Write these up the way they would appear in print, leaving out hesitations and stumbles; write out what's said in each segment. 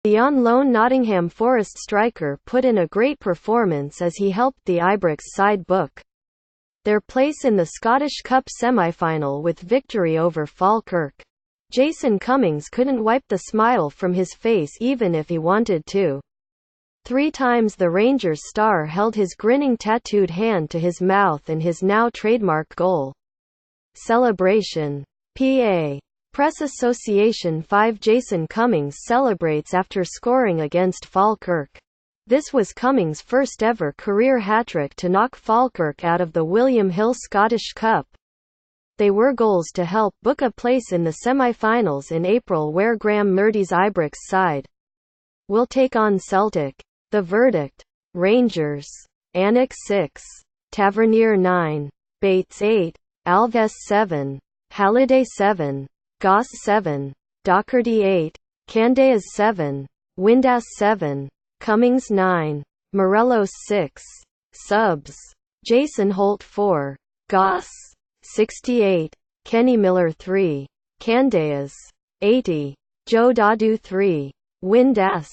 The on-loan Nottingham Forest striker put in a great performance as he helped the Ibrox side book their place in the Scottish Cup semi-final with victory over Falkirk. Jason Cummings couldn't wipe the smile from his face even if he wanted to. 3 times the Rangers star held his grinning tattooed hand to his mouth in his now trademark goal celebration. PA Press Association 5 Jason Cummings celebrates after scoring against Falkirk. This was Cummings' first ever career hat-trick to knock Falkirk out of the William Hill Scottish Cup. They were goals to help book a place in the semi-finals in April where Graham Murdy's Ibrox side will take on Celtic. The verdict: Rangers. Annex 6. Tavernier 9. Bates 8. Alves 7. Halliday 7. Goss 7. Docherty 8. Candeas 7. Windass 7. Cummings 9. Morelos 6. Subs: Jason Holt 4. Goss 68. Kenny Miller 3. Candeas 80. Joe Dadu 3. Windass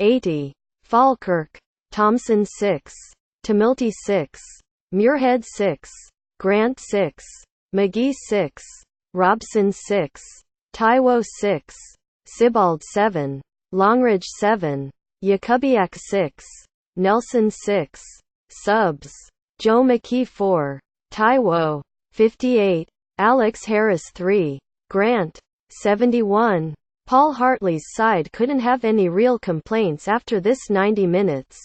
80. Falkirk: Thompson 6. Tamilty 6. Muirhead 6. Grant 6. McGee 6. Robson 6. Taiwo 6. Sibbald 7. Longridge 7. Jakubiak 6. Nelson 6. Subs: Joe McKee 4. Taiwo 58. Alex Harris 3. Grant 71. Paul Hartley's side couldn't have any real complaints after this 90 minutes.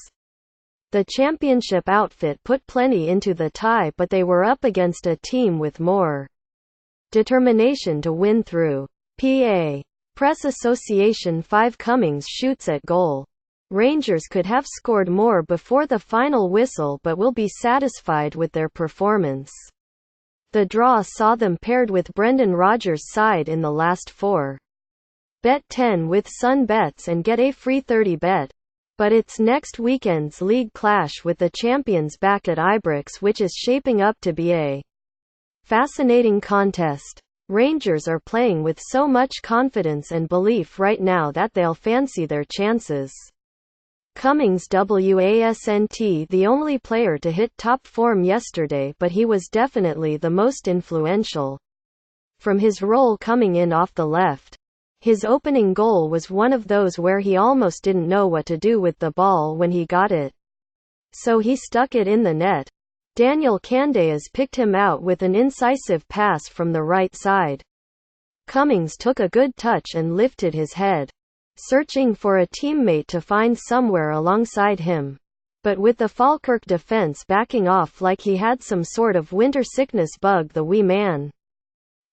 The championship outfit put plenty into the tie, but they were up against a team with more determination to win through. PA Press Association 5 Cummings shoots at goal. Rangers could have scored more before the final whistle but will be satisfied with their performance. The draw saw them paired with Brendan Rodgers' side in the last 4. Bet 10 with Sun Bets and get a free 30 bet. But it's next weekend's league clash with the champions back at Ibrox, which is shaping up to be a fascinating contest. Rangers are playing with so much confidence and belief right now that they'll fancy their chances. Cummings wasn't the only player to hit top form yesterday, but he was definitely the most influential. From his role coming in off the left, his opening goal was one of those where he almost didn't know what to do with the ball when he got it. So he stuck it in the net. Daniel Candeas picked him out with an incisive pass from the right side. Cummings took a good touch and lifted his head, searching for a teammate to find somewhere alongside him. But with the Falkirk defense backing off like he had some sort of winter sickness bug, the wee man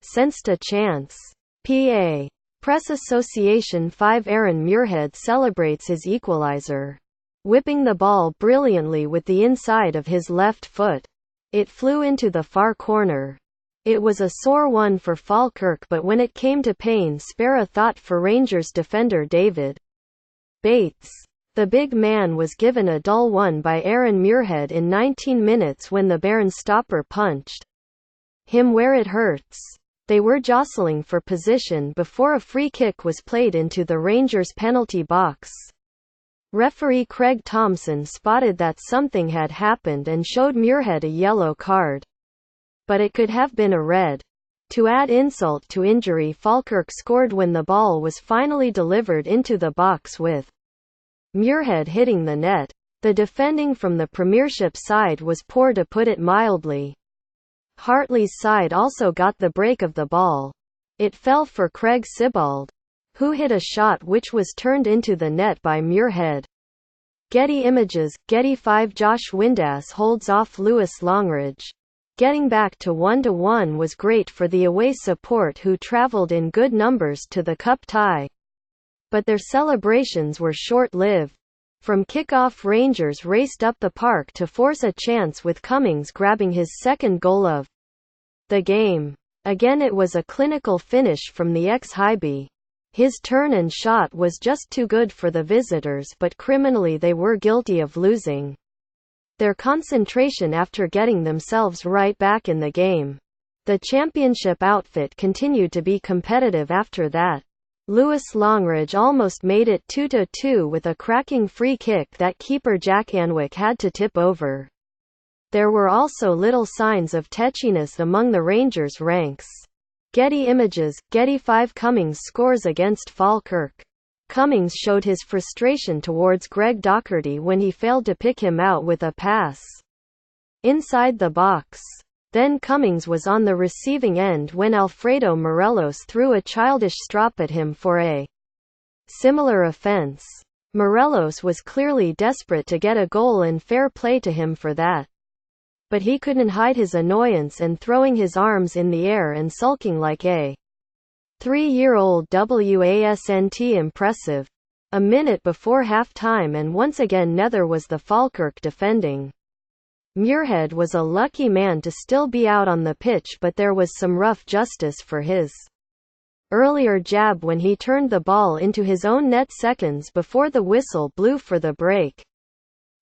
sensed a chance. PA Press Association 5 Aaron Muirhead celebrates his equalizer, whipping the ball brilliantly with the inside of his left foot. It flew into the far corner. It was a sore one for Falkirk, but when it came to pain, spare a thought for Rangers defender David Bates. The big man was given a dull one by Aaron Muirhead in 19 minutes when the Bairns stopper punched him where it hurts. They were jostling for position before a free kick was played into the Rangers' penalty box. Referee Craig Thompson spotted that something had happened and showed Muirhead a yellow card. But it could have been a red. To add insult to injury, Falkirk scored when the ball was finally delivered into the box with Muirhead hitting the net. The defending from the Premiership side was poor, to put it mildly. Hartley's side also got the break of the ball. It fell for Craig Sibbald, who hit a shot which was turned into the net by Muirhead. Getty Images, Getty 5 Josh Windass holds off Lewis Longridge. Getting back to 1-1 was great for the away support, who travelled in good numbers to the cup tie. But their celebrations were short-lived. From kick-off, Rangers raced up the park to force a chance, with Cummings grabbing his second goal of the game. Again it was a clinical finish from the ex-Highby. His turn and shot was just too good for the visitors, but criminally they were guilty of losing their concentration after getting themselves right back in the game. The championship outfit continued to be competitive after that. Lewis Longridge almost made it 2-2 with a cracking free kick that keeper Jack Anwick had to tip over. There were also little signs of tetchiness among the Rangers' ranks. Getty Images, Getty 5 Cummings scores against Falkirk. Cummings showed his frustration towards Greg Docherty when he failed to pick him out with a pass inside the box. Then Cummings was on the receiving end when Alfredo Morelos threw a childish strop at him for a similar offense. Morelos was clearly desperate to get a goal, and fair play to him for that. But he couldn't hide his annoyance and throwing his arms in the air and sulking like a 3-year-old. Wasn't impressive. A minute before half-time and once again neither was the Falkirk defending. Muirhead was a lucky man to still be out on the pitch, but there was some rough justice for his earlier jab when he turned the ball into his own net seconds before the whistle blew for the break.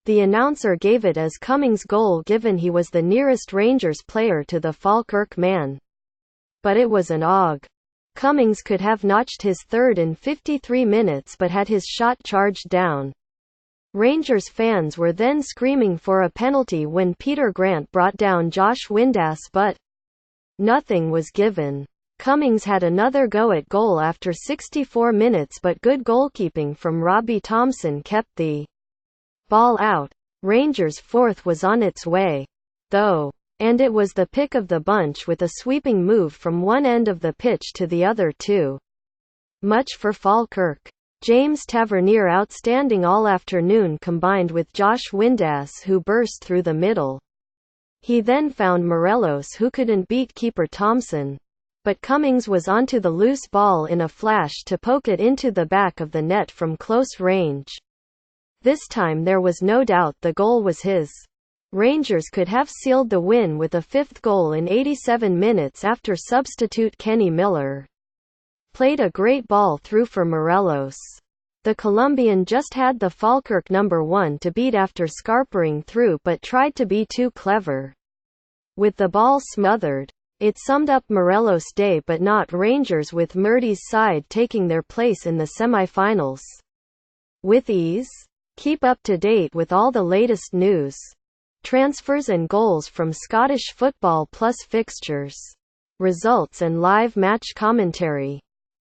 The announcer gave it as Cummings' goal given he was the nearest Rangers player to the Falkirk man. But it was an og. Cummings could have notched his third in 53 minutes but had his shot charged down. Rangers fans were then screaming for a penalty when Peter Grant brought down Josh Windass, but nothing was given. Cummings had another go at goal after 64 minutes, but good goalkeeping from Robbie Thompson kept the ball out. Rangers' fourth was on its way, though, and it was the pick of the bunch with a sweeping move from one end of the pitch to the other too much for Falkirk. James Tavernier outstanding all afternoon combined with Josh Windass, who burst through the middle. He then found Morelos, who couldn't beat keeper Thompson. But Cummings was onto the loose ball in a flash to poke it into the back of the net from close range. This time there was no doubt the goal was his. Rangers could have sealed the win with a fifth goal in 87 minutes after substitute Kenny Miller played a great ball through for Morelos. The Colombian just had the Falkirk number 1 to beat after scarpering through but tried to be too clever with the ball smothered. It summed up Morelos' day, but not Rangers, with Murty's side taking their place in the semi-finals with ease. Keep up to date with all the latest news, transfers and goals from Scottish football, plus fixtures, results and live match commentary.